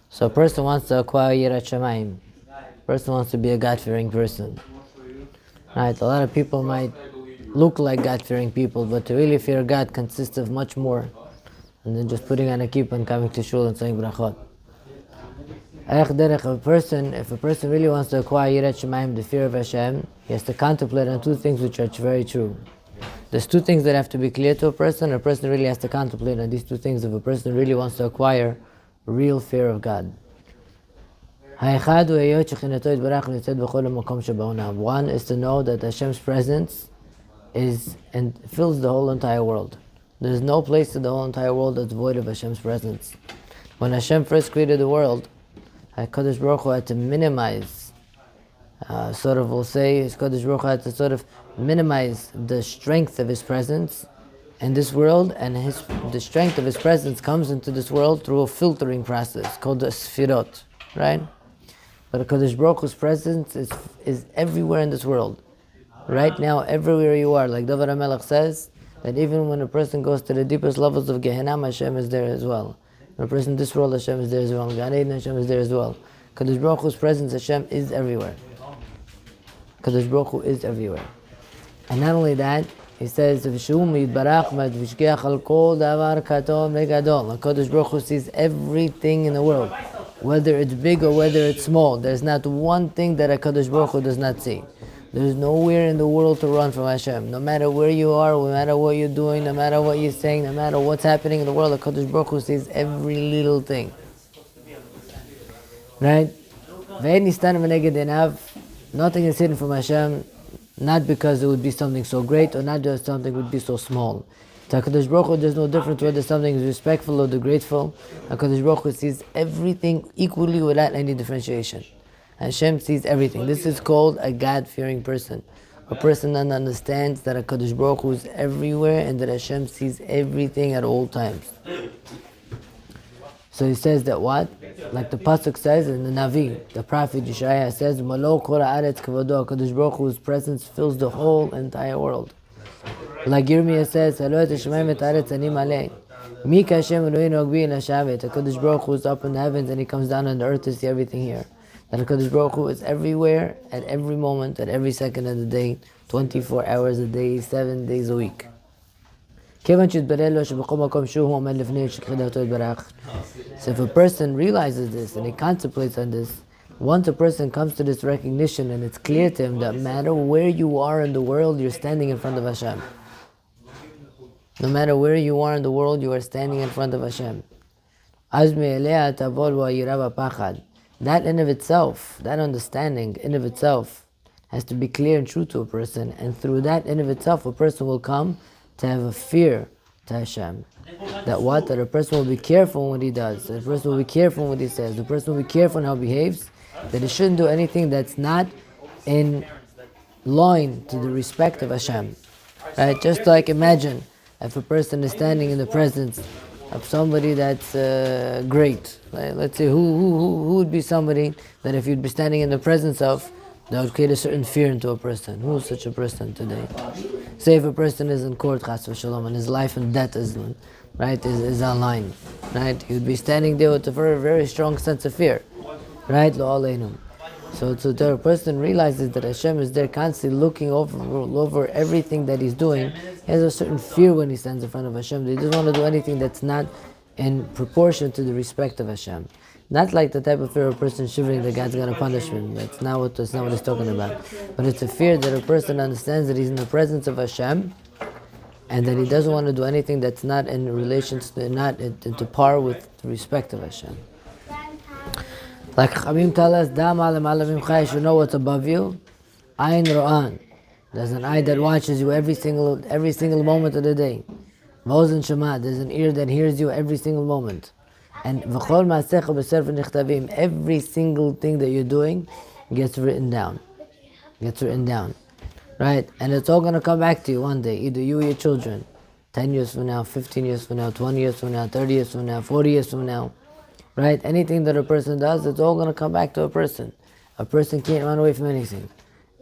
So a person wants to acquire Yirat Shamayim. A person wants to be a God-fearing person. Right? A lot of people might look like God-fearing people, but to really fear God consists of much more than just putting on a kippah and coming to shul and saying brachot. If a person really wants to acquire Yirat Shamayim, the fear of Hashem, he has to contemplate on two things which are very true. There's two things that have to be clear to a person. A person really has to contemplate on these two things if a person really wants to acquire real fear of God. One is to know that Hashem's presence is and fills the whole entire world. There's no place in the whole entire world that's void of Hashem's presence. When Hashem first created the world, HaKadosh Baruch Hu had to minimize, HaKadosh Baruch Hu had to sort of minimize the strength of His presence in this world, and the strength of His presence comes into this world through a filtering process called the Sfirot, right? But HaKadosh Baruch Hu's presence is everywhere in this world. Right now, everywhere you are, like David HaMelech says, that even when a person goes to the deepest levels of Gehenna, Hashem is there as well. When a person in this world, Hashem is there as well. Gan Eden, Hashem is there as well. HaKadosh Baruch Hu's presence, Hashem, is everywhere. HaKadosh Baruch Hu is everywhere. And not only that, he says, HaKadosh Baruch Hu sees everything in the world, whether it's big or whether it's small. There's not one thing that HaKadosh Baruch Hu does not see. There's nowhere in the world to run from Hashem. No matter where you are, no matter what you're doing, no matter what you're saying, no matter what's happening in the world, HaKadosh Baruch Hu sees every little thing. Right? Nothing is hidden from Hashem, not because it would be something so great or not just something would be so small. To HaKadosh Baruch Hu, there's no difference whether something is respectful or grateful. HaKadosh Baruch Hu sees everything equally without any differentiation. Hashem sees everything. This is called a God-fearing person. A person that understands that HaKadosh Baruch Hu is everywhere and that Hashem sees everything at all times. So he says that what? Like the Pasuk says in the Navi, the Prophet Yeshaya says, Malo kol haaretz kavado, HaKadosh Baruch Hu's presence fills the whole entire world. Like Yirmiyah says, Halo et Hashemayim et haaretz ani maleh. Mi ka Hashem Eloheinu agbi el hashavet. HaKadosh Baruch Hu is up in the heavens and He comes down on the earth to see everything here. That HaKadosh Baruch Hu is everywhere, at every moment, at every second of the day, 24 hours a day, 7 days a week. So if a person realizes this and he contemplates on this, once a person comes to this recognition and it's clear to him that no matter where you are in the world, you're standing in front of Hashem. No matter where you are in the world, you are standing in front of Hashem. That in of itself, that understanding in of itself has to be clear and true to a person, and through that in of itself a person will come to have a fear to Hashem. That a person will be careful in what he does, that a person will be careful in what he says, the person will be careful in how he behaves, that he shouldn't do anything that's not in line to the respect of Hashem. Right? Just like imagine if a person is standing in the presence of somebody that's great. Let's say who would be somebody that if you'd be standing in the presence of, that would create a certain fear into a person. Who is such a person today? Say if a person is in court, chas v'shalom, and his life and death is online, right? He would be standing there with a very, very strong sense of fear, right? Lo aleinu. So the person realizes that Hashem is there constantly looking over everything that he's doing. He has a certain fear when he stands in front of Hashem. He doesn't want to do anything that's not in proportion to the respect of Hashem. Not like the type of fear of a person shivering that God's going to punish him. That's not what he's talking about. But it's a fear that a person understands that he's in the presence of Hashem and that he doesn't want to do anything that's not in relation to, not into par with the respect of Hashem. Like Chachamim tell us, you should know what's above you. Ayin ro'an. There's an eye that watches you every single moment of the day. V'ozen shema. There's an ear that hears you every single moment. And v'chol ma'asecha b'sefer nichtavim. Every single thing that you're doing gets written down. Right? And it's all going to come back to you one day. Either you or your children. 10 years from now, 15 years from now, 20 years from now, 30 years from now, 40 years from now. Right? Anything that a person does, it's all going to come back to a person. A person can't run away from anything.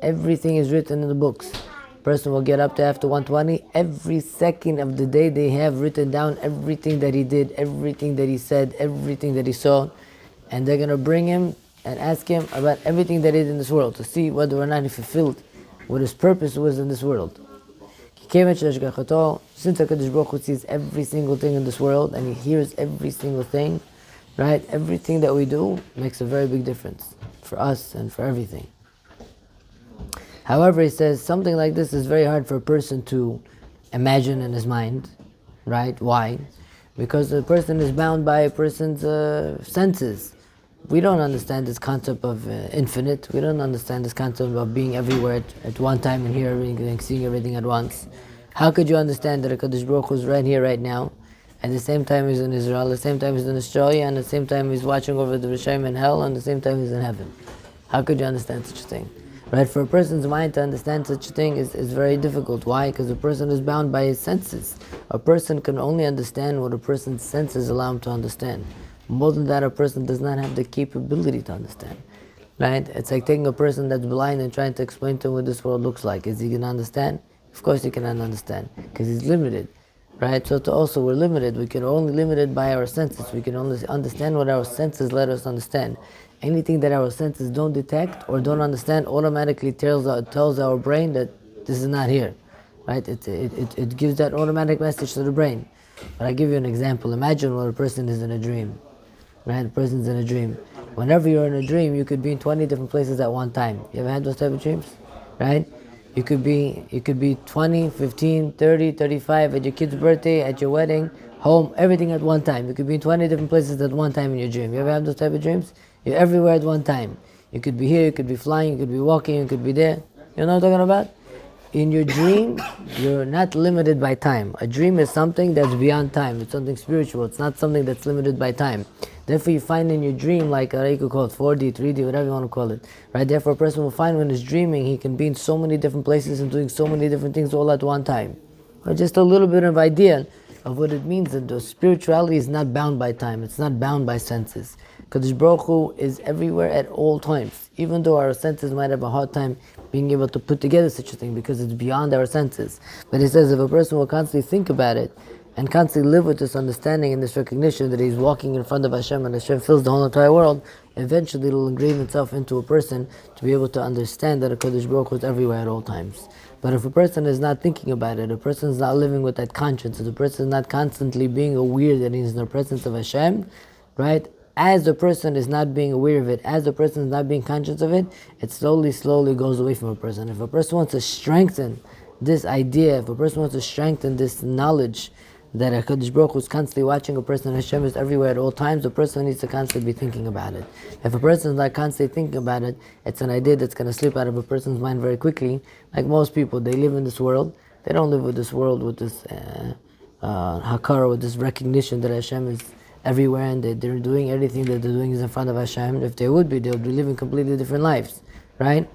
Everything is written in the books. A person will get up to after 120. Every second of the day they have written down everything that he did, everything that he said, everything that he saw. and they're going to bring him and ask him about everything that is in this world to see whether or not he fulfilled what his purpose was in this world. Since HaKadosh Baruch Hu sees every single thing in this world and he hears every single thing, right? Everything that we do makes a very big difference for us and for everything. However, he says something like this is very hard for a person to imagine in his mind, right? Why? Because the person is bound by a person's senses. We don't understand this concept of infinite. We don't understand this concept of being everywhere at one time and hearing everything, seeing everything at once. How could you understand that HaKadosh Baruch Hu is right here, right now? At the same time he's in Israel, at the same time he's in Australia, and at the same time he's watching over the Hashem in hell, and at the same time he's in heaven. How could you understand such a thing? Right? For a person's mind to understand such a thing is very difficult. Why? Because a person is bound by his senses. A person can only understand what a person's senses allow him to understand. More than that, a person does not have the capability to understand. Right? It's like taking a person that's blind and trying to explain to him what this world looks like. Is he going to understand? Of course he cannot understand, because he's limited. Right? So we're limited. We can only limited by our senses. We can only understand what our senses let us understand. Anything that our senses don't detect or don't understand automatically tells our brain that this is not here. Right? It gives that automatic message to the brain. But I'll give you an example. Imagine when a person is in a dream. Right? A person's in a dream. Whenever you're in a dream, you could be in 20 different places at one time. You ever had those type of dreams? Right? You could be 20, 15, 30, 35, at your kid's birthday, at your wedding, home, everything at one time. You could be in 20 different places at one time in your dream. You ever have those type of dreams? You're everywhere at one time. You could be here, you could be flying, you could be walking, you could be there. You know what I'm talking about? In your dream, you're not limited by time. A dream is something that's beyond time. It's something spiritual. It's not something that's limited by time. Therefore, you find in your dream, like you could call it 4D, 3D, whatever you want to call it. Right? Therefore, a person will find when he's dreaming, he can be in so many different places and doing so many different things all at one time. Or just a little bit of idea of what it means that the spirituality is not bound by time. It's not bound by senses. Kadosh Baruch Hu is everywhere at all times. Even though our senses might have a hard time being able to put together such a thing because it's beyond our senses. But he says if a person will constantly think about it and constantly live with this understanding and this recognition that he's walking in front of Hashem and Hashem fills the whole entire world, eventually it will engrave itself into a person to be able to understand that HaKadosh Baruch Hu is everywhere at all times. But if a person is not thinking about it, a person is not living with that conscience, if the person is not constantly being aware that he's in the presence of Hashem, right? As the person is not being aware of it, as the person is not being conscious of it, it slowly goes away from a person. If a person wants to strengthen this idea, if a person wants to strengthen this knowledge that HaKadosh Baruch Hu is constantly watching a person, Hashem is everywhere at all times, the person needs to constantly be thinking about it. If a person is not constantly thinking about it, it's an idea that's going to slip out of a person's mind very quickly. Like most people, they live in this world. They don't live with this world with this hakara, with this recognition that Hashem is everywhere and they're doing everything that they're doing is in front of Hashem. If they would be living completely different lives, right?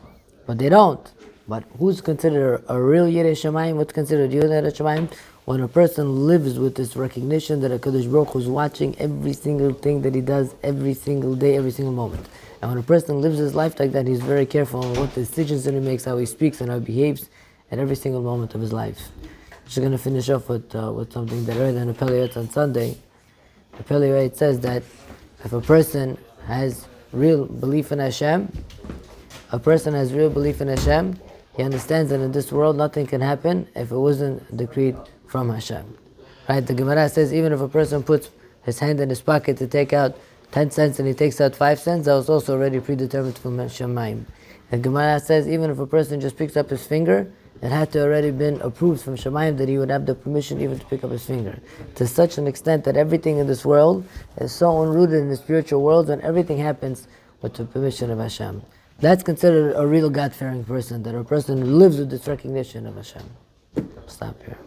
But they don't. But who's considered a real Yirei Shamayim? What's considered Yirei Shamayim? When a person lives with this recognition that HaKadosh Baruch Hu is watching every single thing that he does, every single day, every single moment. And when a person lives his life like that, he's very careful on what decisions that he makes, how he speaks, and how he behaves at every single moment of his life. I'm just going to finish off with something that I read in the Peliyot on Sunday. The Peliyot says that if a person has real belief in Hashem, he understands that in this world nothing can happen if it wasn't decreed from Hashem. Right? The Gemara says even if a person puts his hand in his pocket to take out 10 cents and he takes out 5 cents, that was also already predetermined from Shemaim. The Gemara says even if a person just picks up his finger, it had to already been approved from Shemaim that he would have the permission even to pick up his finger. To such an extent that everything in this world is so unrooted in the spiritual world and everything happens with the permission of Hashem. That's considered a real God-fearing person, that a person who lives with this recognition of Hashem. Stop here.